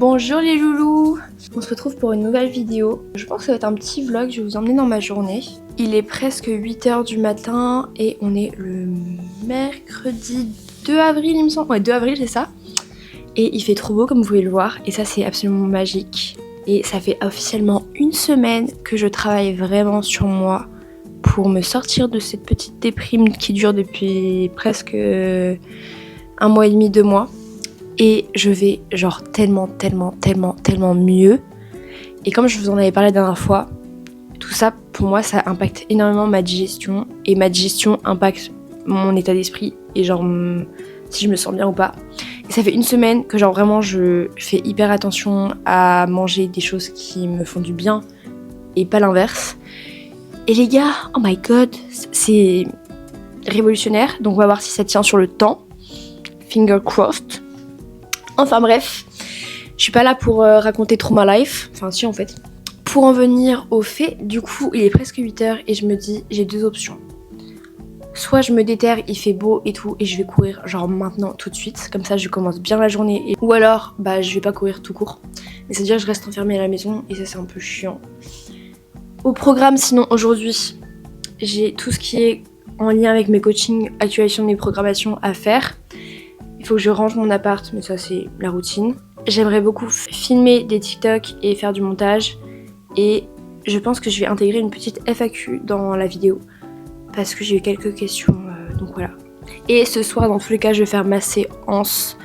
Bonjour les loulous. On se retrouve pour une nouvelle vidéo. Je pense que ça va être un petit vlog, je vais vous emmener dans ma journée. Il est presque 8h du matin et on est le mercredi 2 avril il me semble. Ouais, 2 avril c'est ça. Et il fait trop beau comme vous pouvez le voir et ça c'est absolument magique. Et ça fait officiellement une semaine que je travaille vraiment sur moi pour me sortir de cette petite déprime qui dure depuis presque 1 mois et demi, 2 mois. Et je vais genre tellement mieux. Et comme je vous en avais parlé la dernière fois, tout ça pour moi ça impacte énormément ma digestion. Et ma digestion impacte mon état d'esprit et genre si je me sens bien ou pas. Et ça fait une semaine que genre vraiment je fais hyper attention à manger des choses qui me font du bien et pas l'inverse. Et les gars, oh my god, c'est révolutionnaire. Donc on va voir si ça tient sur le temps. Finger crossed. Enfin bref, je suis pas là pour raconter trop ma life. Enfin si en fait. Pour en venir au fait, du coup il est presque 8h et je me dis j'ai 2 options. Soit je me déterre, il fait beau et tout et je vais courir genre maintenant tout de suite. Comme ça je commence bien la journée. Ou alors bah je vais pas courir tout court. Mais c'est-à-dire que je reste enfermée à la maison et ça c'est un peu chiant. Au programme sinon aujourd'hui, j'ai tout ce qui est en lien avec mes coachings, actualisation de mes programmations à faire. Il faut que je range mon appart, mais ça c'est la routine. J'aimerais beaucoup filmer des TikTok et faire du montage. Et je pense que je vais intégrer une petite FAQ dans la vidéo. Parce que j'ai eu quelques questions, donc voilà. Et ce soir, dans tous les cas, je vais faire ma séance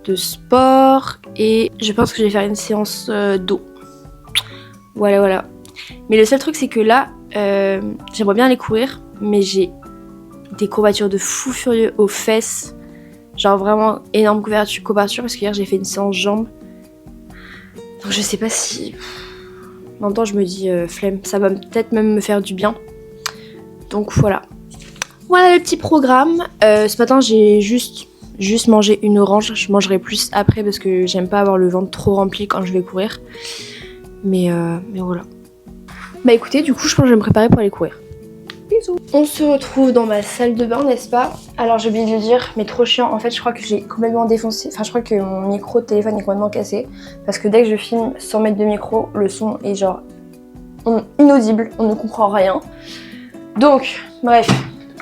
de sport. Et je pense que je vais faire une séance d'eau. Voilà. Mais le seul truc, c'est que là, j'aimerais bien aller courir. Mais j'ai des courbatures de fou furieux aux fesses. Genre vraiment énorme couverture parce qu'hier j'ai fait une séance jambes. Donc je sais pas si... En même temps je me dis flemme, ça va peut-être même me faire du bien. Donc voilà. Voilà le petit programme. Ce matin j'ai juste mangé une orange. Je mangerai plus après parce que j'aime pas avoir le ventre trop rempli quand je vais courir. Mais voilà. Bah écoutez, du coup je pense que je vais me préparer pour aller courir. Bisous. On se retrouve dans ma salle de bain, n'est-ce pas? Alors j'ai oublié de le dire, mais trop chiant. En fait, je crois que j'ai complètement défoncé. Enfin, je crois que mon micro de téléphone est complètement cassé. Parce que dès que je filme sans mettre de micro, le son est genre inaudible. On ne comprend rien. Donc, bref.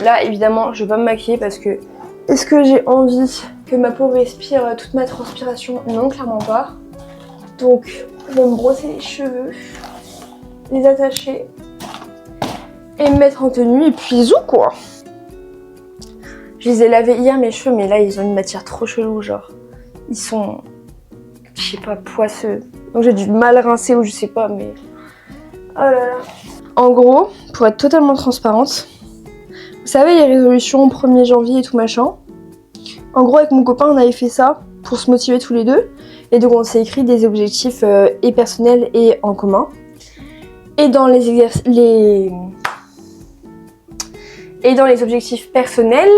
Là, évidemment, je vais pas me maquiller parce que... Est-ce que j'ai envie que ma peau respire toute ma transpiration? Non, clairement pas. Donc, je vais me brosser les cheveux, les attacher et me mettre en tenue et puis zou quoi. Je les ai lavés hier mes cheveux mais là ils ont une matière trop chelou genre. Ils sont, je sais pas, poisseux. Donc j'ai dû mal rincer ou je sais pas mais... Oh là là. En gros, pour être totalement transparente, vous savez les résolutions 1er janvier et tout machin. En gros avec mon copain on avait fait ça pour se motiver tous les deux. Et donc on s'est écrit des objectifs et personnels et en commun. Et dans Et dans les objectifs personnels,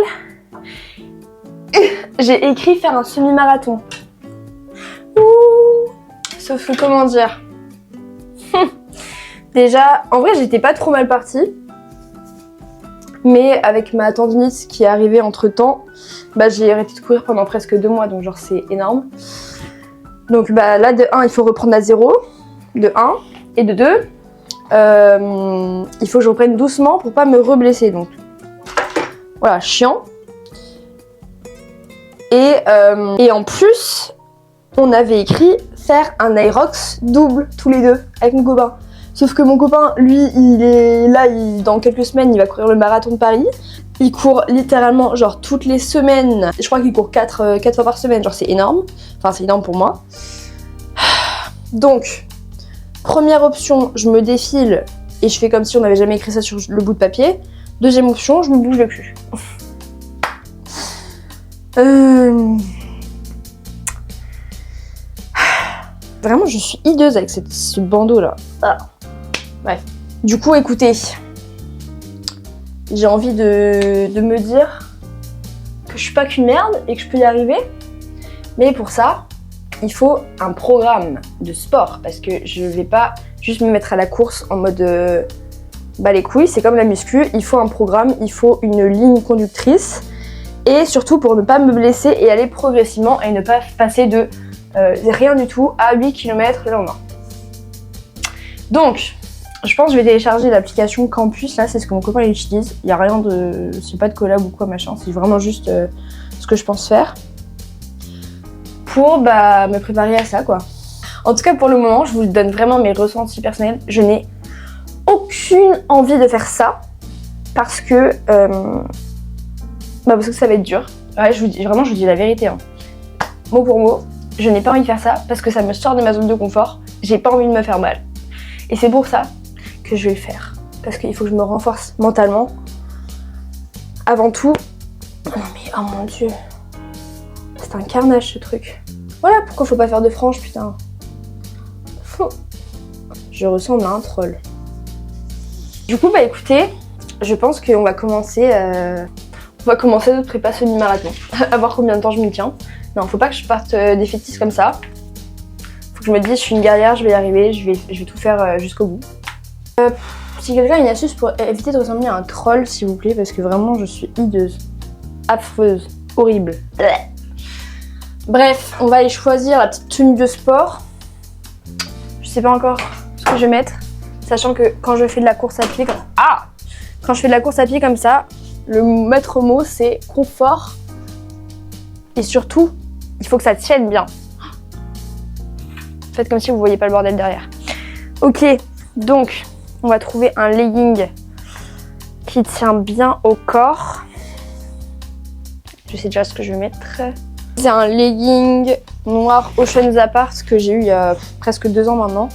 j'ai écrit faire un semi-marathon. Sauf que comment dire, déjà, en vrai j'étais pas trop mal partie. Mais avec ma tendinite qui est arrivée entre temps, bah j'ai arrêté de courir pendant presque 2 mois, donc genre c'est énorme. Donc bah là de 1 il faut reprendre à 0, de 1, et de 2, il faut que je reprenne doucement pour pas me reblesser donc. Voilà, chiant. Et en plus, on avait écrit faire un Aerox double tous les deux avec mon copain. Sauf que mon copain, lui, il est là, dans quelques semaines, il va courir le marathon de Paris. Il court littéralement genre toutes les semaines. Je crois qu'il court 4 fois par semaine, genre c'est énorme. Enfin, c'est énorme pour moi. Donc, première option, je me défile et je fais comme si on n'avait jamais écrit ça sur le bout de papier. Deuxième option, je me bouge le cul. Vraiment, je suis hideuse avec ce bandeau là. Ah. Bref. Du coup, écoutez, j'ai envie de me dire que je suis pas qu'une merde et que je peux y arriver. Mais pour ça, il faut un programme de sport parce que je vais pas juste me mettre à la course en mode bah les couilles, c'est comme la muscu, il faut un programme, il faut une ligne conductrice et surtout pour ne pas me blesser et aller progressivement et ne pas passer de Rien du tout, à 8 km le lendemain. Donc, je pense que je vais télécharger l'application Campus, là, c'est ce que mon copain utilise. Il n'y a rien de... c'est pas de collab ou quoi, machin, c'est vraiment juste ce que je pense faire. Pour me préparer à ça, quoi. En tout cas, pour le moment, je vous donne vraiment mes ressentis personnels. Je n'ai aucune envie de faire ça parce que ça va être dur. Ouais, je vous dis la vérité, hein. Mot pour mot, je n'ai pas envie de faire ça parce que ça me sort de ma zone de confort. J'ai pas envie de me faire mal. Et c'est pour ça que je vais le faire. Parce qu'il faut que je me renforce mentalement. Avant tout... Non mais, oh mon dieu. C'est un carnage ce truc. Voilà pourquoi faut pas faire de franges, putain. Faux. Je ressemble à un troll. Du coup, écoutez, je pense qu'on va commencer... notre prépa semi-marathon. À voir combien de temps je m'y tiens. Non, faut pas que je parte défaitiste comme ça. Faut que je me dise, je suis une guerrière, je vais y arriver, je vais tout faire jusqu'au bout. Si quelqu'un a une astuce pour éviter de ressembler à un troll, s'il vous plaît, parce que vraiment, je suis hideuse. Affreuse. Horrible. Bref, on va aller choisir la petite tenue de sport. Je sais pas encore ce que je vais mettre, sachant que quand je fais de la course à pied, quand je fais de la course à pied comme ça, le maître mot c'est confort et surtout, il faut que ça tienne bien. Faites comme si vous voyez pas le bordel derrière. Ok, donc on va trouver un legging qui tient bien au corps. Je sais déjà ce que je vais mettre. C'est un legging noir Ocean Apart que j'ai eu il y a presque 2 ans maintenant.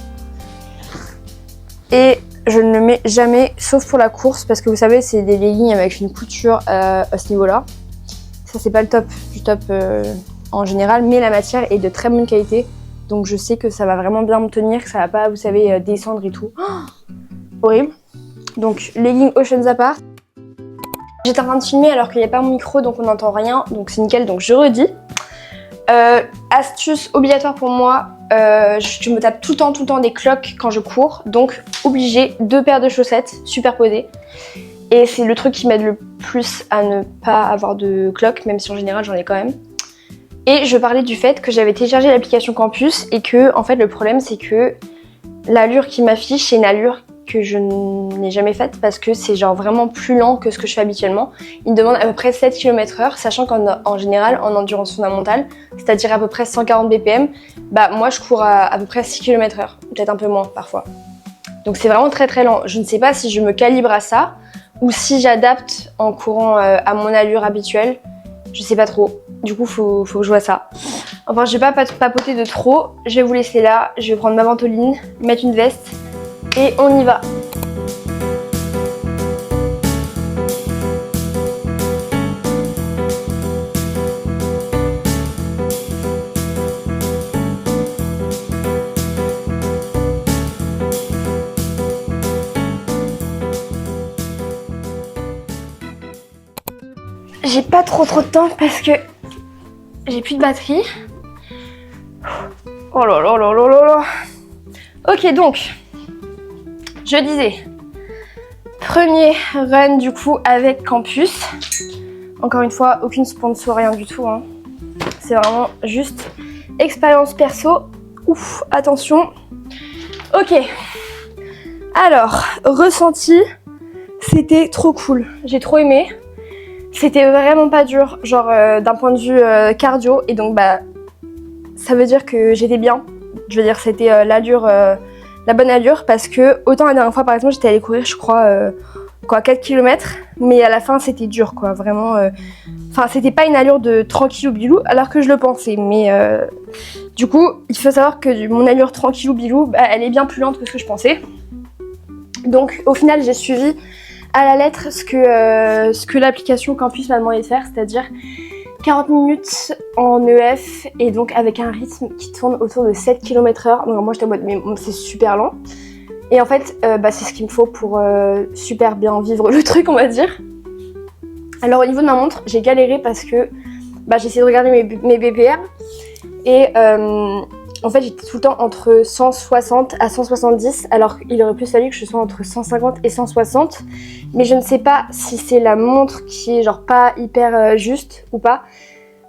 Et je ne le mets jamais, sauf pour la course, parce que vous savez, c'est des leggings avec une couture à ce niveau-là. Ça, c'est pas le top du top en général, mais la matière est de très bonne qualité. Donc je sais que ça va vraiment bien me tenir, que ça va pas, vous savez, descendre et tout. Oh, horrible. Donc, legging Ocean Apart. J'étais en train de filmer alors qu'il n'y a pas mon micro, donc on n'entend rien, donc c'est nickel, donc je redis. Astuce obligatoire pour moi, je me tape tout le temps des cloques quand je cours, donc obligé 2 paires de chaussettes superposées. Et c'est le truc qui m'aide le plus à ne pas avoir de cloques, même si en général j'en ai quand même. Et je parlais du fait que j'avais téléchargé l'application Campus et que en fait le problème c'est que l'allure qui m'affiche c'est une allure que je n'ai jamais faite parce que c'est genre vraiment plus lent que ce que je fais habituellement. Il me demande à peu près 7 km/h, sachant qu'en général, en endurance fondamentale, c'est-à-dire à peu près 140 BPM, moi je cours à peu près 6 km/h, peut-être un peu moins parfois. Donc c'est vraiment très lent. Je ne sais pas si je me calibre à ça ou si j'adapte en courant à mon allure habituelle. Je sais pas trop. Du coup, faut que je vois ça. Enfin, je vais pas papoter de trop. Je vais vous laisser là. Je vais prendre ma ventoline, mettre une veste. Et on y va. J'ai pas trop de temps parce que j'ai plus de batterie. Oh là là là là là là. Ok, donc je disais, premier run du coup avec Campus. Encore une fois, aucune sponsor, rien du tout, hein. C'est vraiment juste expérience perso. Ouf, attention. Ok. Alors, ressenti, c'était trop cool. J'ai trop aimé. C'était vraiment pas dur, genre d'un point de vue cardio. Et donc, ça veut dire que j'étais bien. Je veux dire, c'était l'allure... la bonne allure parce que autant la dernière fois par exemple j'étais allée courir je crois 4 km mais à la fin c'était dur quoi vraiment enfin c'était pas une allure de tranquillou bilou alors que je le pensais mais du coup il faut savoir que mon allure tranquillou bilou elle est bien plus lente que ce que je pensais donc au final j'ai suivi à la lettre ce que l'application Campus m'a demandé de faire, c'est-à-dire 40 minutes en EF et donc avec un rythme qui tourne autour de 7 km/h. Donc moi j'étais en mode mais c'est super lent. Et en fait c'est ce qu'il me faut pour super bien vivre le truc on va dire. Alors au niveau de ma montre j'ai galéré parce que j'ai essayé de regarder mes BPM et en fait j'étais tout le temps entre 160 à 170 alors qu'il aurait plus fallu que je sois entre 150 et 160. Mais je ne sais pas si c'est la montre qui est genre pas hyper juste ou pas.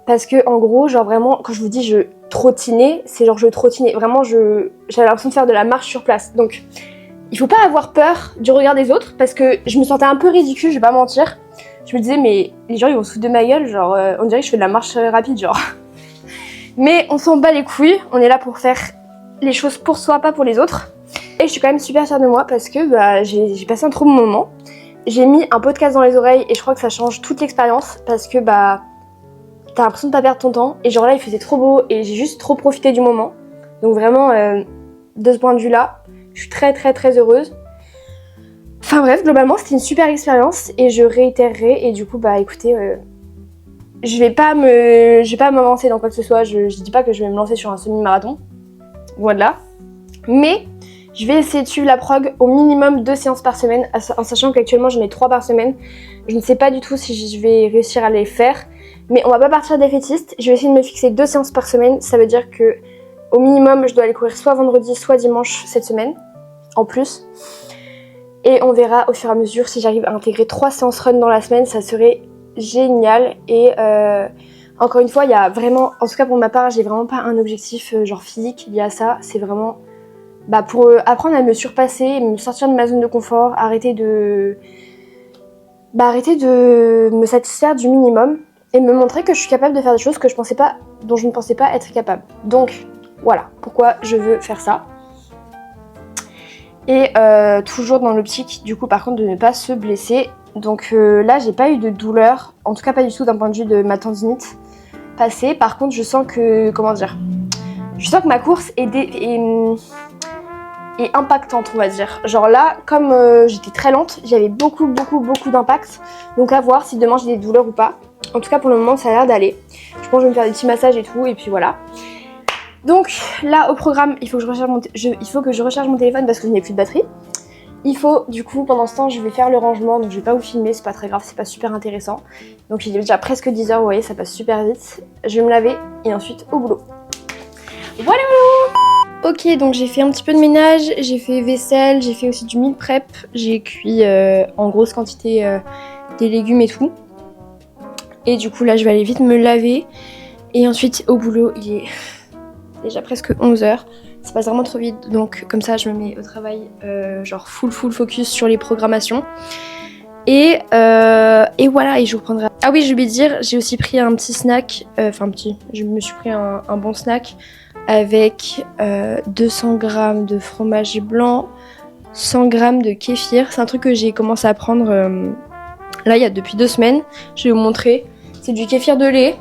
Parce que en gros, genre vraiment, quand je vous dis trottiner, c'est genre je trottinais. Vraiment, j'avais l'impression de faire de la marche sur place. Donc, il faut pas avoir peur du regard des autres parce que je me sentais un peu ridicule, je vais pas mentir. Je me disais, mais les gens ils vont se foutre de ma gueule, genre on dirait que je fais de la marche rapide, genre. Mais on s'en bat les couilles, on est là pour faire les choses pour soi, pas pour les autres. Et je suis quand même super fière de moi parce que j'ai passé un trop bon moment. J'ai mis un podcast dans les oreilles et je crois que ça change toute l'expérience parce que t'as l'impression de pas perdre ton temps. Et genre là il faisait trop beau et j'ai juste trop profité du moment. Donc vraiment de ce point de vue là, je suis très très très heureuse. Enfin bref, globalement c'était une super expérience et je réitérerai. Et du coup écoutez, je vais pas m'avancer dans quoi que ce soit. Je dis pas que je vais me lancer sur un semi-marathon, loin de là. Mais je vais essayer de suivre la prog au minimum 2 séances par semaine, en sachant qu'actuellement j'en ai 3 par semaine. Je ne sais pas du tout si je vais réussir à les faire, mais on va pas partir défaitiste. Je vais essayer de me fixer 2 séances par semaine. Ça veut dire que au minimum je dois aller courir soit vendredi, soit dimanche cette semaine, en plus. Et on verra au fur et à mesure si j'arrive à intégrer 3 séances run dans la semaine, ça serait génial. Et encore une fois, il y a vraiment, en tout cas pour ma part, j'ai vraiment pas un objectif genre physique lié à ça. C'est vraiment pour apprendre à me surpasser, me sortir de ma zone de confort, arrêter de me satisfaire du minimum et me montrer que je suis capable de faire des choses dont je ne pensais pas être capable. Donc voilà pourquoi je veux faire ça. Et toujours dans l'optique du coup par contre de ne pas se blesser. Donc là j'ai pas eu de douleur, en tout cas pas du tout d'un point de vue de ma tendinite passée. Par contre je sens que, je sens que ma course est impactante, on va dire. Genre là, comme j'étais très lente, j'avais beaucoup d'impact. Donc à voir si demain j'ai des douleurs ou pas. En tout cas pour le moment ça a l'air d'aller. Je pense que je vais me faire des petits massages et tout et puis voilà. Donc là au programme, il faut que je recharge mon téléphone parce que je n'ai plus de batterie. Il faut du coup pendant ce temps je vais faire le rangement, donc je vais pas vous filmer, c'est pas très grave, c'est pas super intéressant. Donc il est déjà presque 10h, vous voyez ça passe super vite. Je vais me laver et ensuite au boulot. Voilà. Ok, donc j'ai fait un petit peu de ménage, j'ai fait vaisselle, j'ai fait aussi du meal prep, j'ai cuit en grosse quantité des légumes et tout. Et du coup là je vais aller vite me laver et ensuite au boulot il est déjà presque 11h. Ça passe vraiment trop vite, donc comme ça je me mets au travail genre full focus sur les programmations. Et voilà, et je vous prendrai... Ah oui, je vais dire, j'ai aussi pris un petit snack, je me suis pris un bon snack avec 200 g de fromage blanc, 100 g de kéfir. C'est un truc que j'ai commencé à prendre là depuis 2 semaines. Je vais vous montrer. C'est du kéfir de lait.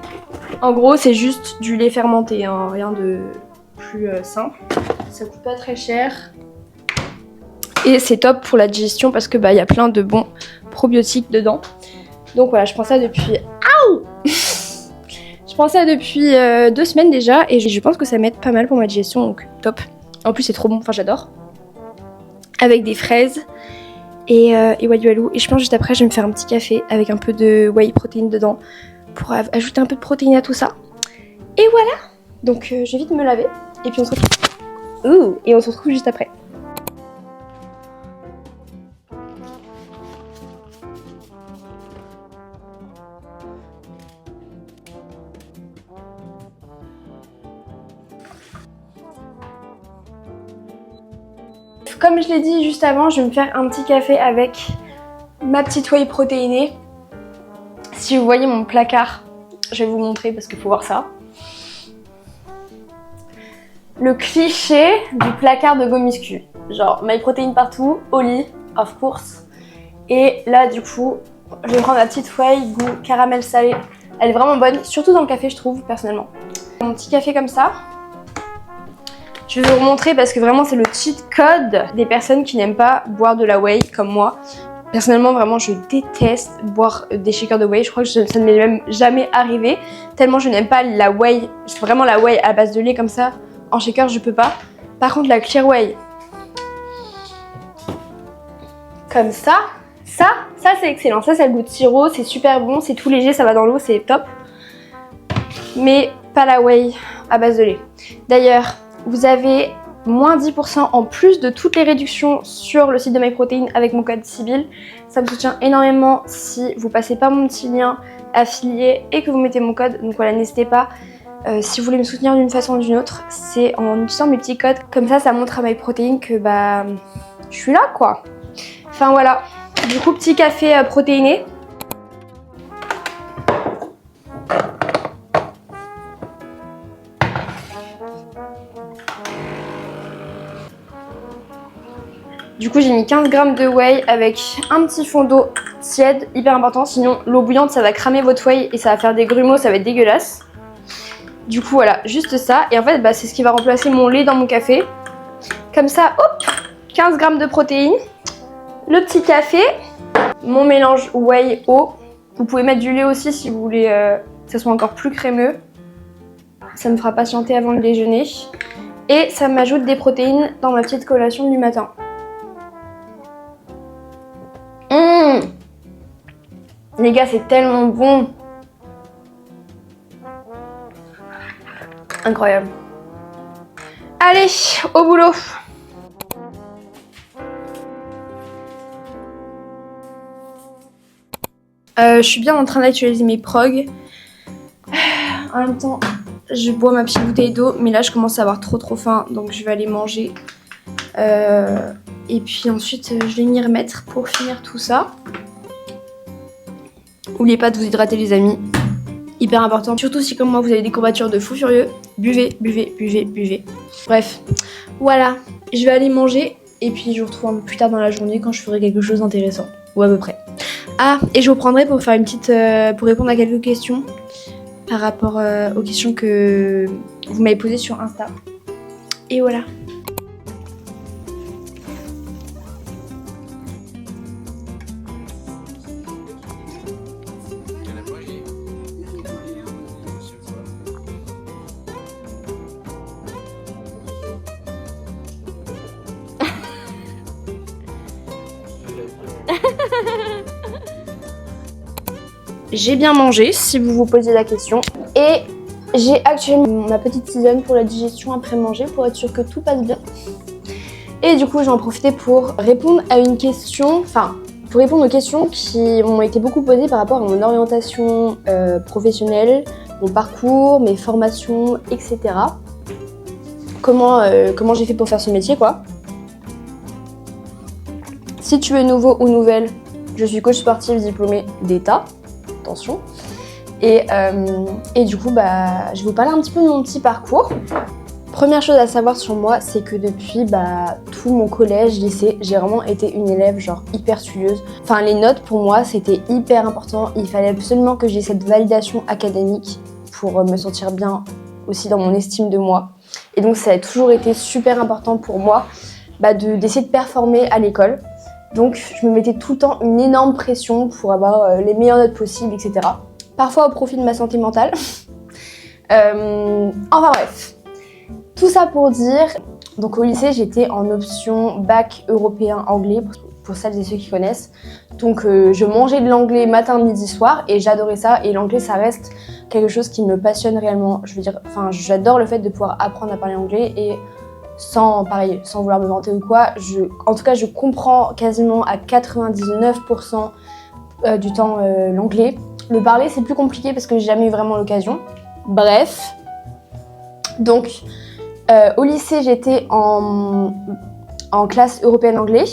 En gros, c'est juste du lait fermenté, hein, rien de plus simple. Ça coûte pas très cher. Et c'est top pour la digestion parce que y a plein de bons probiotiques dedans. Donc voilà, je prends ça depuis... Aouh Je prends ça depuis 2 semaines déjà et je pense que ça m'aide pas mal pour ma digestion, donc top. En plus c'est trop bon, enfin j'adore. Avec des fraises et walou. Et je pense juste après je vais me faire un petit café avec un peu de whey protéine dedans pour ajouter un peu de protéines à tout ça. Et voilà. Donc je vais vite me laver et puis on se retrouve. Et on se retrouve juste après. Comme je l'ai dit juste avant, je vais me faire un petit café avec ma petite whey protéinée. Si vous voyez mon placard, je vais vous montrer parce qu'il faut voir ça. Le cliché du placard de Gomiscu. Genre my protéine partout, au lit, of course. Et là du coup, je vais prendre ma petite whey goût caramel salé. Elle est vraiment bonne, surtout dans le café je trouve personnellement. Mon petit café comme ça. Je vais vous remontrer parce que vraiment c'est le cheat code des personnes qui n'aiment pas boire de la whey comme moi. Personnellement vraiment je déteste boire des shakers de whey. Je crois que ça ne m'est même jamais arrivé. Tellement je n'aime pas la whey. C'est vraiment la whey à base de lait comme ça. En shaker je peux pas. Par contre la clear whey. Comme ça c'est excellent. Ça a le goût de sirop, c'est super bon, c'est tout léger, ça va dans l'eau, c'est top. Mais pas la whey à base de lait. D'ailleurs, vous avez moins 10% en plus de toutes les réductions sur le site de MyProtein avec mon code Sybille. Ça me soutient énormément si vous passez par mon petit lien affilié et que vous mettez mon code. Donc voilà, n'hésitez pas Si vous voulez me soutenir d'une façon ou d'une autre, c'est en utilisant mes petits codes. Comme ça montre à MyProtein que bah je suis là quoi. Enfin voilà. Du coup, petit café protéiné. Du coup, j'ai mis 15 g de whey avec un petit fond d'eau tiède, hyper important. Sinon, l'eau bouillante, ça va cramer votre whey et ça va faire des grumeaux, ça va être dégueulasse. Du coup, voilà, juste ça. Et en fait, bah, c'est ce qui va remplacer mon lait dans mon café. Comme ça, hop, 15 g de protéines. Le petit café, mon mélange whey-eau. Vous pouvez mettre du lait aussi si vous voulez que ça soit encore plus crémeux. Ça me fera patienter avant le déjeuner. Et ça m'ajoute des protéines dans ma petite collation du matin. Les gars, c'est tellement bon. Incroyable. Allez, au boulot. Je suis bien en train d'actualiser mes prog. En même temps, je bois ma petite bouteille d'eau, mais là je commence à avoir trop faim, donc je vais aller manger. Et puis ensuite, je vais m'y remettre pour finir tout ça. N'oubliez pas de vous hydrater les amis, hyper important. Surtout si comme moi vous avez des courbatures de fou furieux, buvez, buvez, buvez, buvez. Bref, voilà, je vais aller manger et puis je vous retrouve un peu plus tard dans la journée quand je ferai quelque chose d'intéressant, ou à peu près. Ah, et je vous prendrai pour faire une petite, pour répondre à quelques questions par rapport aux questions que vous m'avez posées sur Insta. Et voilà. J'ai bien mangé, si vous vous posez la question. Et j'ai actuellement ma petite tisane pour la digestion après manger, pour être sûr que tout passe bien. Et du coup, j'en profiter pour répondre à une question, enfin, pour répondre aux questions qui m'ont été beaucoup posées par rapport à mon orientation professionnelle, mon parcours, mes formations, etc. Comment j'ai fait pour faire ce métier, quoi. Si tu es nouveau ou nouvelle, je suis coach sportif diplômée d'État. Attention. Et du coup, bah, je vais vous parler un petit peu de mon petit parcours. Première chose à savoir sur moi, c'est que depuis tout mon collège, lycée, j'ai vraiment été une élève genre hyper studieuse. Enfin, les notes pour moi, c'était hyper important. Il fallait absolument que j'ai cette validation académique pour me sentir bien aussi dans mon estime de moi. Et donc, ça a toujours été super important pour moi d'essayer de performer à l'école. Donc je me mettais tout le temps une énorme pression pour avoir les meilleures notes possibles, etc. Parfois au profit de ma santé mentale. Enfin bref. Tout ça pour dire, donc au lycée j'étais en option bac européen anglais, pour celles et ceux qui connaissent. Donc je mangeais de l'anglais matin, midi, soir et j'adorais ça. Et l'anglais ça reste quelque chose qui me passionne réellement. Je veux dire, enfin j'adore le fait de pouvoir apprendre à parler anglais et sans vouloir me vanter ou quoi, en tout cas je comprends quasiment à 99% du temps l'anglais. Le parler c'est plus compliqué parce que j'ai jamais eu vraiment l'occasion. Bref, donc au lycée j'étais en classe européenne anglais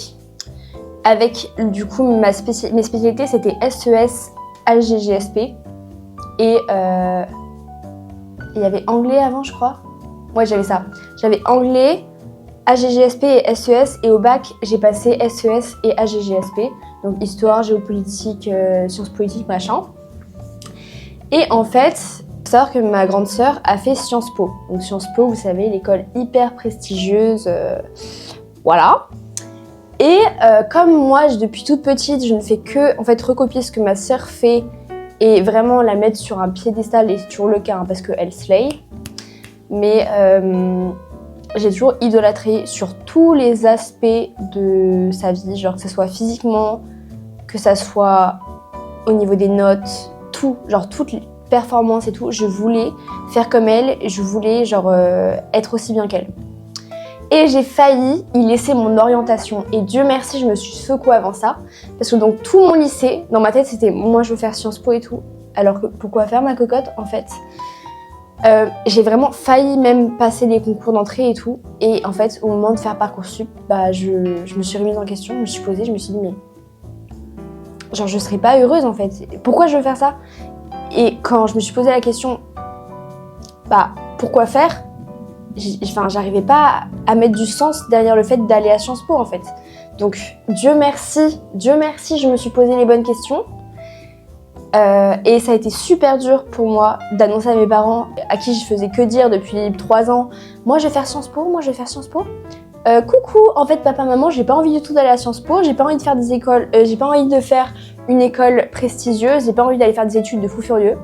avec du coup mes spécialités c'était SES, AGGSP et il y avait anglais avant je crois. Ouais, j'avais ça. J'avais anglais, AGGSP et SES. Et au bac, j'ai passé SES et AGGSP. Donc histoire, géopolitique, sciences politiques, machin. Et en fait, il faut savoir que ma grande sœur a fait Sciences Po. Donc Sciences Po, vous savez, l'école hyper prestigieuse. Voilà. Et comme moi, depuis toute petite, je ne fais que en fait, recopier ce que ma sœur fait et vraiment la mettre sur un piédestal. Et c'est toujours le cas, hein, parce qu'elle slay. Mais j'ai toujours idolâtré sur tous les aspects de sa vie, genre que ce soit physiquement, que ça soit au niveau des notes, tout, genre toutes les performances et tout. Je voulais faire comme elle, je voulais genre être aussi bien qu'elle. Et j'ai failli y laisser mon orientation. Et Dieu merci, je me suis secouée avant ça. Parce que donc tout mon lycée, dans ma tête, c'était moi je veux faire Sciences Po et tout. Alors que pourquoi faire ma cocotte en fait? J'ai vraiment failli même passer les concours d'entrée et tout. Et en fait, au moment de faire Parcoursup, bah, je me suis remise en question, je me suis posée, je me suis dit mais... Genre je serais pas heureuse en fait. Pourquoi je veux faire ça? Et quand je me suis posé la question, bah pourquoi faire? J'arrivais pas à mettre du sens derrière le fait d'aller à Sciences Po en fait. Donc Dieu merci, je me suis posé les bonnes questions. Et ça a été super dur pour moi d'annoncer à mes parents, à qui je faisais que dire depuis 3 ans, moi je vais faire Sciences Po, coucou, en fait papa, maman, j'ai pas envie du tout d'aller à Sciences Po, j'ai pas envie de faire des écoles, j'ai pas envie de faire une école prestigieuse, j'ai pas envie d'aller faire des études de fou furieux.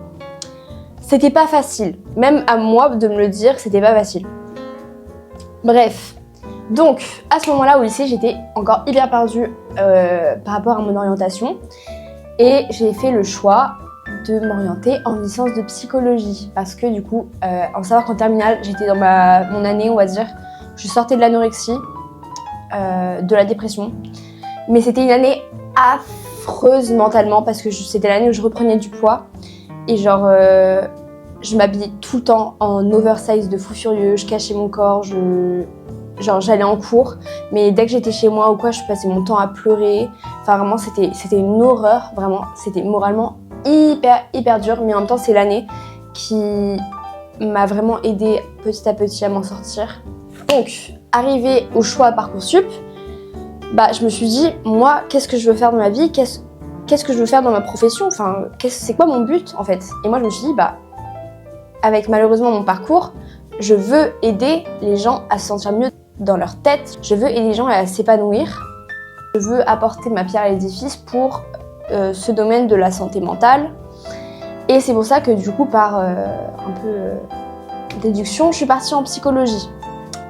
C'était pas facile, même à moi de me le dire, c'était pas facile. Bref, donc à ce moment-là au lycée, j'étais encore hyper perdue par rapport à mon orientation et j'ai fait le choix de m'orienter en licence de psychologie parce que du coup, en savoir qu'en terminale, j'étais dans mon année, on va dire. Je sortais de l'anorexie, de la dépression, mais c'était une année affreuse mentalement parce que c'était l'année où je reprenais du poids et genre je m'habillais tout le temps en oversize de fou furieux, je cachais mon corps, j'allais en cours, mais dès que j'étais chez moi ou quoi, je passais mon temps à pleurer. Enfin vraiment c'était une horreur, vraiment, c'était moralement hyper dur, mais en même temps c'est l'année qui m'a vraiment aidée petit à petit à m'en sortir. Donc, arrivée au choix à Parcoursup, bah, je me suis dit, moi, qu'est-ce que je veux faire dans ma vie? Qu'est-ce que je veux faire dans ma profession? Enfin, c'est quoi mon but, en fait? Et moi, je me suis dit, bah, avec malheureusement mon parcours, je veux aider les gens à se sentir mieux dans leur tête. Je veux aider les gens à s'épanouir. Je veux apporter ma pierre à l'édifice pour ce domaine de la santé mentale. Et c'est pour ça que, du coup, par un peu déduction, je suis partie en psychologie.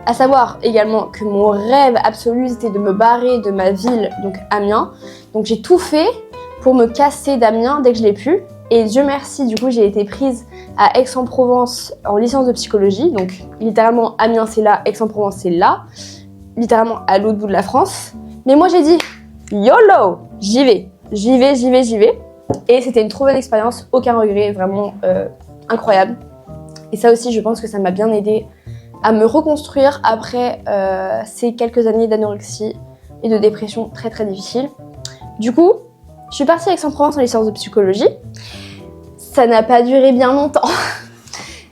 À savoir également que mon rêve absolu c'était de me barrer de ma ville, donc Amiens. Donc j'ai tout fait pour me casser d'Amiens dès que je l'ai pu. Et Dieu merci, du coup j'ai été prise à Aix-en-Provence en licence de psychologie. Donc littéralement Amiens c'est là, Aix-en-Provence c'est là. Littéralement à l'autre bout de la France. Mais moi j'ai dit YOLO, j'y vais. Et c'était une trop bonne expérience, aucun regret, vraiment incroyable. Et ça aussi je pense que ça m'a bien aidée à me reconstruire après ces quelques années d'anorexie et de dépression très difficiles. Du coup, je suis partie à Aix-en-Provence en licence de psychologie. Ça n'a pas duré bien longtemps.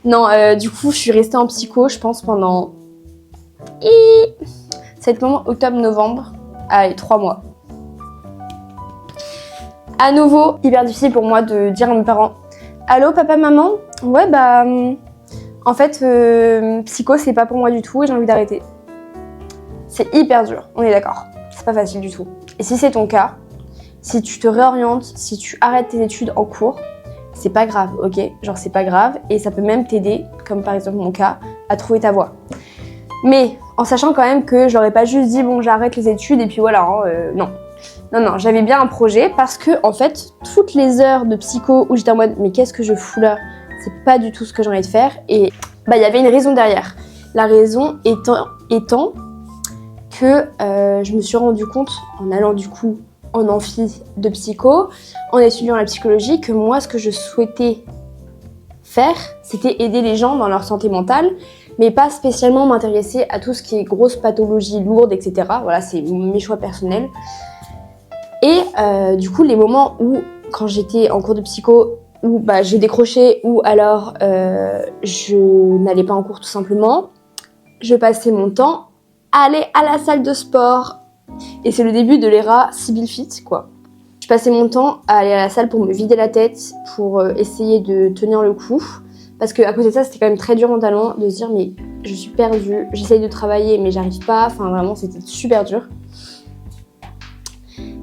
Non, du coup, je suis restée en psycho, je pense, pendant... Septembre, octobre, novembre. Allez, 3 mois. À nouveau, hyper difficile pour moi de dire à mes parents « Allô, papa, maman? Ouais, bah... En fait, psycho, c'est pas pour moi du tout et j'ai envie d'arrêter. » C'est hyper dur, on est d'accord. C'est pas facile du tout. Et si c'est ton cas, si tu te réorientes, si tu arrêtes tes études en cours, c'est pas grave, ok? Genre, c'est pas grave et ça peut même t'aider, comme par exemple mon cas, à trouver ta voie. Mais en sachant quand même que j'aurais pas juste dit bon, j'arrête les études et puis voilà, hein, non. Non, j'avais bien un projet parce que en fait, toutes les heures de psycho où j'étais en mode mais qu'est-ce que je fous là? C'est pas du tout ce que j'ai envie de faire et bah il y avait une raison derrière. La raison étant que je me suis rendu compte en allant du coup en amphi de psycho, en étudiant la psychologie, que moi ce que je souhaitais faire, c'était aider les gens dans leur santé mentale, mais pas spécialement m'intéresser à tout ce qui est grosse pathologie lourde, etc. Voilà, c'est mes choix personnels. Et du coup, les moments où, quand j'étais en cours de psycho, où bah, j'ai décroché ou alors je n'allais pas en cours tout simplement, je passais mon temps à aller à la salle de sport. Et c'est le début de l'ère Sibyl Fit, quoi. Je passais mon temps à aller à la salle pour me vider la tête, pour essayer de tenir le coup. Parce qu'à côté de ça, c'était quand même très dur mentalement de se dire mais je suis perdue, j'essaye de travailler mais j'arrive pas. Enfin vraiment, c'était super dur.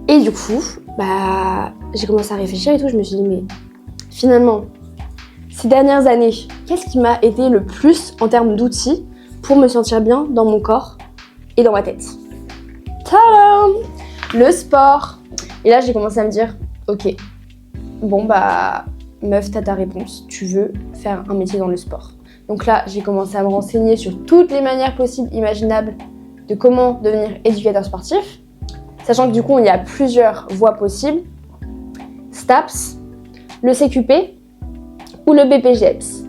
Et du coup, bah, j'ai commencé à réfléchir et tout. Je me suis dit mais finalement, ces dernières années, qu'est-ce qui m'a aidé le plus en termes d'outils pour me sentir bien dans mon corps et dans ma tête? Tadam! Le sport. Et là, j'ai commencé à me dire, ok, bon bah, meuf, t'as ta réponse. Tu veux faire un métier dans le sport. Donc là, j'ai commencé à me renseigner sur toutes les manières possibles, imaginables, de comment devenir éducateur sportif. Sachant que du coup, il y a plusieurs voies possibles. STAPS, le CQP ou le BPGEPS.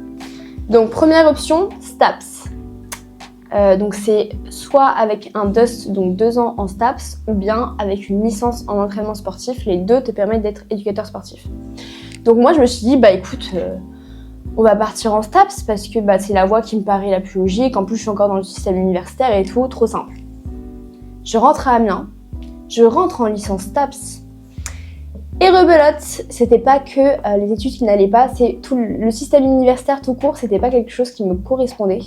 Donc première option, STAPS. Donc c'est soit avec un DUST, donc 2 ans en STAPS, ou bien avec une licence en entraînement sportif. Les deux te permettent d'être éducateur sportif. Donc moi je me suis dit, bah écoute, on va partir en STAPS parce que c'est la voie qui me paraît la plus logique. En plus je suis encore dans le système universitaire et tout, trop simple. Je rentre à Amiens, je rentre en licence STAPS. Et rebelote, c'était pas que les études qui n'allaient pas, c'est tout le système universitaire tout court, c'était pas quelque chose qui me correspondait.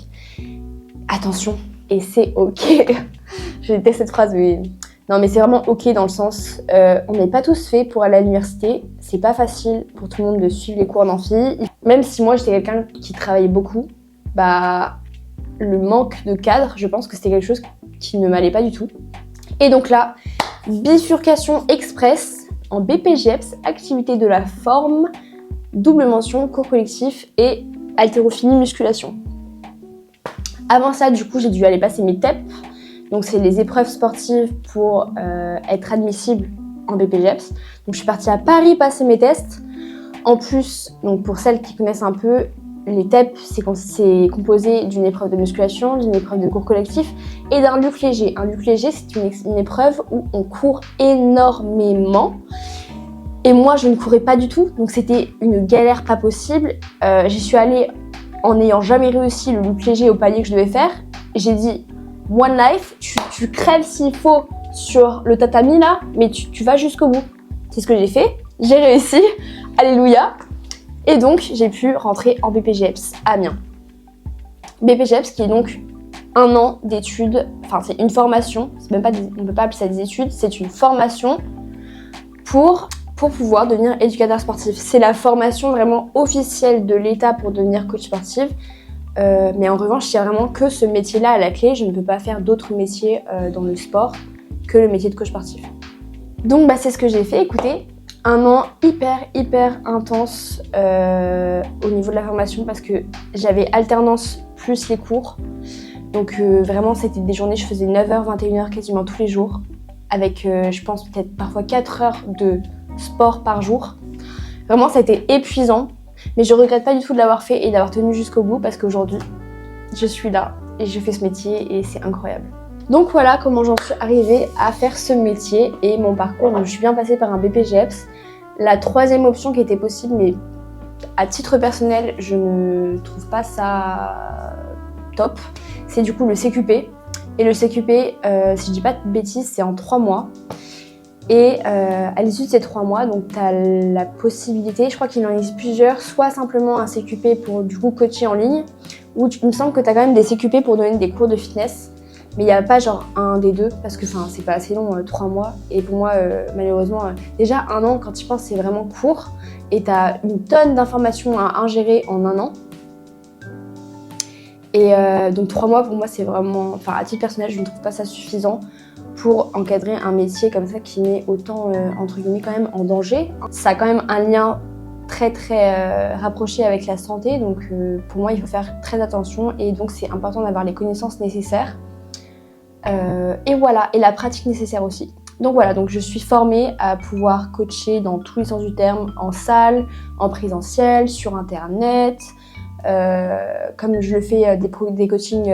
Attention, et c'est ok. Je déteste cette phrase, mais non, mais c'est vraiment ok dans le sens, on n'est pas tous faits pour aller à l'université. C'est pas facile pour tout le monde de suivre les cours d'amphi. Même si moi j'étais quelqu'un qui travaillait beaucoup, le manque de cadre, je pense que c'était quelque chose qui ne m'allait pas du tout. Et donc là, bifurcation express en BPGEPS, activité de la forme, double mention, cours collectif et haltérophilie musculation. Avant ça, du coup, j'ai dû aller passer mes TEP. Donc, c'est les épreuves sportives pour être admissible en BPGEPS. Donc, je suis partie à Paris passer mes tests. En plus, donc pour celles qui connaissent un peu, les TEP, c'est composé d'une épreuve de musculation, d'une épreuve de cours collectif et d'un luc léger. Un luc léger, c'est une épreuve où on court énormément. Et moi, je ne courais pas du tout. Donc, c'était une galère pas possible. J'y suis allée en n'ayant jamais réussi le luc léger au palier que je devais faire. J'ai dit, one life, tu crèves s'il faut sur le tatami là, mais tu vas jusqu'au bout. C'est ce que j'ai fait, j'ai réussi, alléluia. Et donc j'ai pu rentrer en BPGEPS à Amiens. BPGEPS qui est donc 1 an d'études, enfin c'est une formation, c'est même pas on ne peut pas appeler ça des études, c'est une formation pour pouvoir devenir éducateur sportif. C'est la formation vraiment officielle de l'État pour devenir coach sportif. Mais en revanche, il y a vraiment que ce métier-là à la clé. Je ne peux pas faire d'autres métiers dans le sport que le métier de coach sportif. Donc c'est ce que j'ai fait. Écoutez, 1 an hyper intense au niveau de la formation parce que j'avais alternance plus les cours. Donc vraiment, c'était des journées, je faisais 9h, 21h quasiment tous les jours. Avec, je pense, peut-être parfois 4 heures de sport par jour. Vraiment, ça a été épuisant. Mais je regrette pas du tout de l'avoir fait et d'avoir tenu jusqu'au bout parce qu'aujourd'hui, je suis là et je fais ce métier et c'est incroyable. Donc voilà comment j'en suis arrivée à faire ce métier et mon parcours. Donc, je suis bien passée par un BPGEPS. La 3e option qui était possible, mais à titre personnel, je ne trouve pas ça top, c'est du coup le CQP. Et le CQP, si je dis pas de bêtises, c'est en 3 mois. Et à l'issue de ces 3 mois, donc tu as la possibilité, je crois qu'il en existe plusieurs, soit simplement un CQP pour du coup coacher en ligne, ou il me semble que tu as quand même des CQP pour donner des cours de fitness, mais il n'y a pas genre un des deux, parce que c'est pas assez long, 3 mois. Et pour moi, malheureusement, déjà 1 an, quand tu penses, c'est vraiment court, et tu as une tonne d'informations à ingérer en 1 an. Et donc 3 mois, pour moi, c'est vraiment, à titre personnel, je ne trouve pas ça suffisant pour encadrer un métier comme ça qui met autant, entre guillemets, quand même en danger. Ça a quand même un lien très rapproché avec la santé, donc pour moi il faut faire très attention et donc c'est important d'avoir les connaissances nécessaires et voilà, et la pratique nécessaire aussi. Donc voilà, donc je suis formée à pouvoir coacher dans tous les sens du terme, en salle, en présentiel, sur internet, comme je le fais des coachings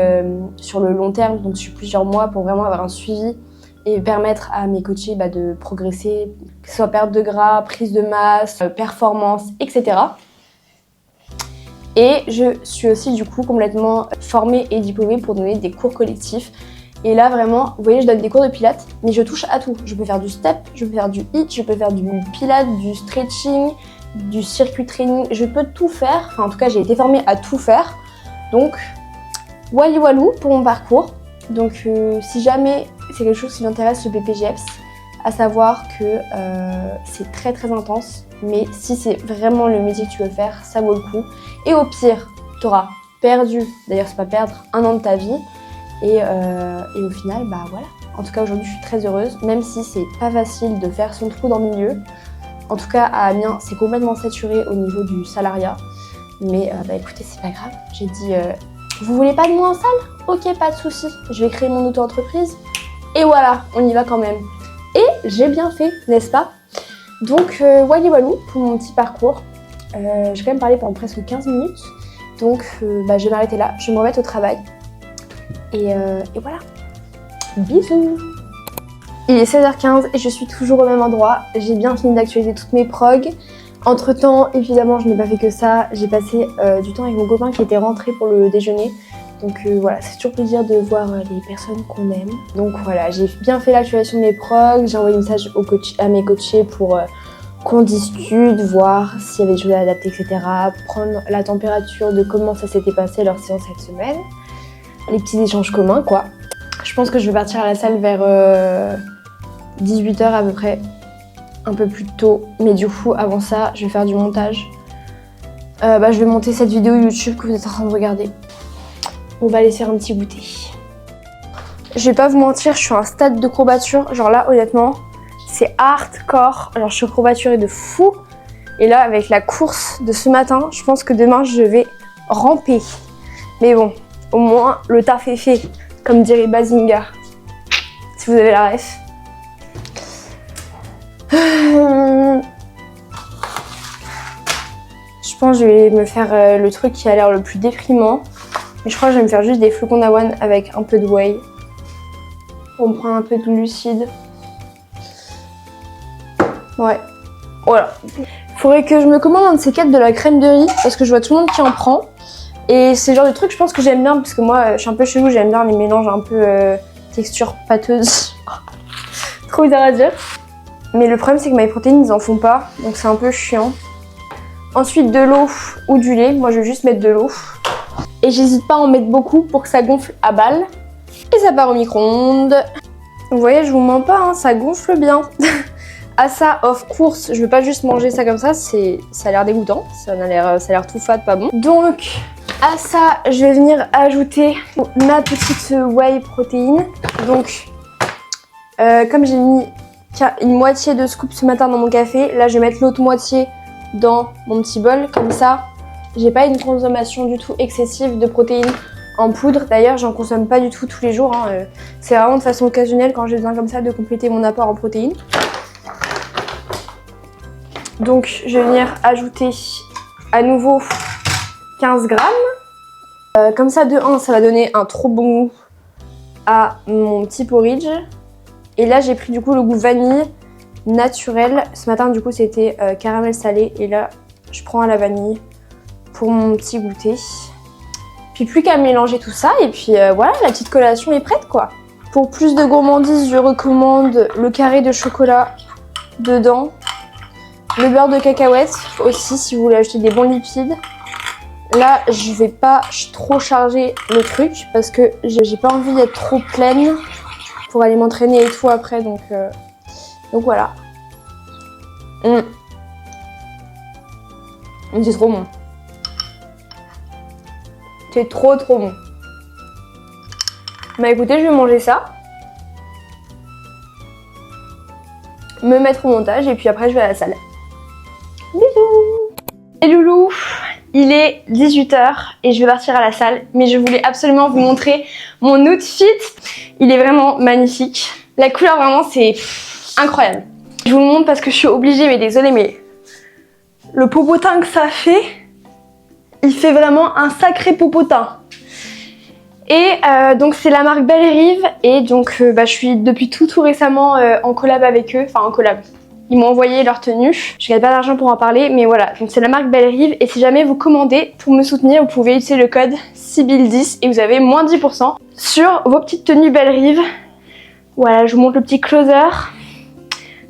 sur le long terme, donc sur plusieurs mois pour vraiment avoir un suivi et permettre à mes coachés de progresser, que ce soit perte de gras, prise de masse, performance, etc. Et je suis aussi du coup complètement formée et diplômée pour donner des cours collectifs. Et là vraiment, vous voyez, je donne des cours de pilates, mais je touche à tout. Je peux faire du step, je peux faire du HIIT, je peux faire du pilates, du stretching, du circuit training, je peux tout faire. Enfin, en tout cas, j'ai été formée à tout faire. Donc, walou pour mon parcours. Donc, si jamais c'est quelque chose qui m'intéresse, le BPGEPS, à savoir que c'est très intense, mais si c'est vraiment le métier que tu veux faire, ça vaut le coup. Et au pire, tu auras perdu, d'ailleurs c'est pas perdre, 1 an de ta vie, et au final, voilà. En tout cas, aujourd'hui, je suis très heureuse, même si c'est pas facile de faire son trou dans le milieu. En tout cas, à Amiens, c'est complètement saturé au niveau du salariat. Mais écoutez, c'est pas grave. J'ai dit, vous voulez pas de moi en salle? Ok, pas de souci. Je vais créer mon auto-entreprise. Et voilà, on y va quand même. Et j'ai bien fait, n'est-ce pas? Donc, walou pour mon petit parcours. J'ai quand même parlé pendant presque 15 minutes. Donc je vais m'arrêter là, je vais me remettre au travail. Et voilà. Bisous. Il est 16h15 et je suis toujours au même endroit. J'ai bien fini d'actualiser toutes mes progs. Entre temps, évidemment, je n'ai pas fait que ça. J'ai passé du temps avec mon copain qui était rentré pour le déjeuner. Donc voilà, c'est toujours plaisir de voir les personnes qu'on aime. Donc voilà, j'ai bien fait l'actualisation de mes progs. J'ai envoyé un message à mes coachés pour qu'on discute, voir s'il y avait des choses à adapter, etc. Prendre la température de comment ça s'était passé leur séance cette semaine. Les petits échanges communs, quoi. Je pense que je vais partir à la salle vers 18h à peu près. Un peu plus tôt, mais du coup avant ça je vais faire du montage. Je vais monter cette vidéo YouTube que vous êtes en train de regarder. On va aller faire un petit goûter. Je vais pas vous mentir, je suis à un stade de courbature, genre là honnêtement c'est hardcore, genre je suis courbaturée de fou. Et là avec la course de ce matin, je pense que demain je vais ramper. Mais bon, au moins le taf est fait, comme dirait Bazinga, si vous avez la ref. Je pense que je vais me faire le truc qui a l'air le plus déprimant. Mais je crois que je vais me faire juste des flocons d'avoine avec un peu de whey. Pour me prendre un peu de glucides. Ouais, voilà. Faudrait que je me commande un de ces 4 de la crème de riz parce que je vois tout le monde qui en prend. Et c'est le genre de truc je pense que j'aime bien parce que moi je suis un peu chelou, j'aime bien les mélanges un peu texture pâteuse. Trop bizarre à dire. Mais le problème c'est que MyProtein ils en font pas, donc c'est un peu chiant. Ensuite de l'eau ou du lait, moi je vais juste mettre de l'eau. Et j'hésite pas à en mettre beaucoup pour que ça gonfle à balle. Et ça part au micro-ondes. Vous voyez, je vous mens pas, hein, ça gonfle bien. À ça, of course, je veux pas juste manger ça comme ça, ça a l'air dégoûtant, ça a l'air tout fade, pas bon. Donc à ça, je vais venir ajouter ma petite whey protéine. Donc comme j'ai mis une moitié de scoop ce matin dans mon café, là je vais mettre l'autre moitié dans mon petit bol, comme ça j'ai pas une consommation du tout excessive de protéines en poudre. D'ailleurs j'en consomme pas du tout tous les jours, hein. C'est vraiment de façon occasionnelle quand j'ai besoin comme ça de compléter mon apport en protéines. Donc je vais venir ajouter à nouveau 15 grammes. Comme ça de 1 ça va donner un trop bon goût à mon petit porridge. Et là j'ai pris du coup le goût vanille naturel. Ce matin du coup c'était caramel salé et là je prends à la vanille pour mon petit goûter. Puis plus qu'à mélanger tout ça et puis voilà, la petite collation est prête quoi. Pour plus de gourmandise je recommande le carré de chocolat dedans. Le beurre de cacahuète aussi si vous voulez ajouter des bons lipides. Là je vais pas trop charger le truc parce que j'ai pas envie d'être trop pleine pour aller m'entraîner et tout après, donc voilà. C'est trop bon. C'est trop bon. Bah écoutez, je vais manger ça. Me mettre au montage et puis après je vais à la salle. Bisous. Et loulou, il est 18h et je vais partir à la salle, mais je voulais absolument vous montrer mon outfit. Il est vraiment magnifique. La couleur vraiment c'est incroyable. Je vous le montre parce que je suis obligée, mais désolée, mais le popotin que ça fait, il fait vraiment un sacré popotin. Et donc c'est la marque Belle Rive et donc je suis depuis tout récemment en collab avec eux, enfin en collab. Ils m'ont envoyé leur tenue, je gagne pas d'argent pour en parler, mais voilà, donc c'est la marque Belle Rive et si jamais vous commandez pour me soutenir, vous pouvez utiliser le code SIBYL10 et vous avez moins 10% sur vos petites tenues Belle Rive. Voilà, je vous montre le petit closer.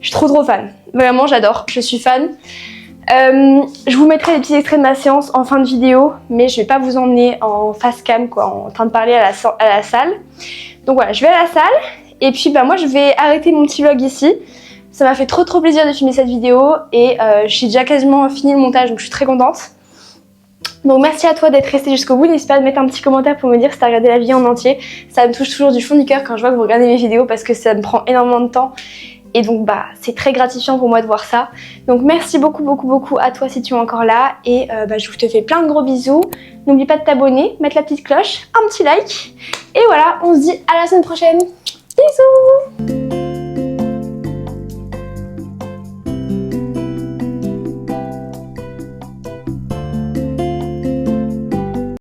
Je suis trop fan, vraiment j'adore, je suis fan. Je vous mettrai des petits extraits de ma séance en fin de vidéo, mais je vais pas vous emmener en face cam quoi, en train de parler à la salle. Donc voilà, je vais à la salle et puis moi je vais arrêter mon petit vlog ici. Ça m'a fait trop plaisir de filmer cette vidéo et j'ai déjà quasiment fini le montage donc je suis très contente. Donc merci à toi d'être resté jusqu'au bout, n'hésite pas à mettre un petit commentaire pour me dire si t'as regardé la vidéo en entier. Ça me touche toujours du fond du cœur quand je vois que vous regardez mes vidéos parce que ça me prend énormément de temps. Et donc c'est très gratifiant pour moi de voir ça. Donc merci beaucoup à toi si tu es encore là. Et je te fais plein de gros bisous. N'oublie pas de t'abonner, mettre la petite cloche, un petit like. Et voilà, on se dit à la semaine prochaine. Bisous.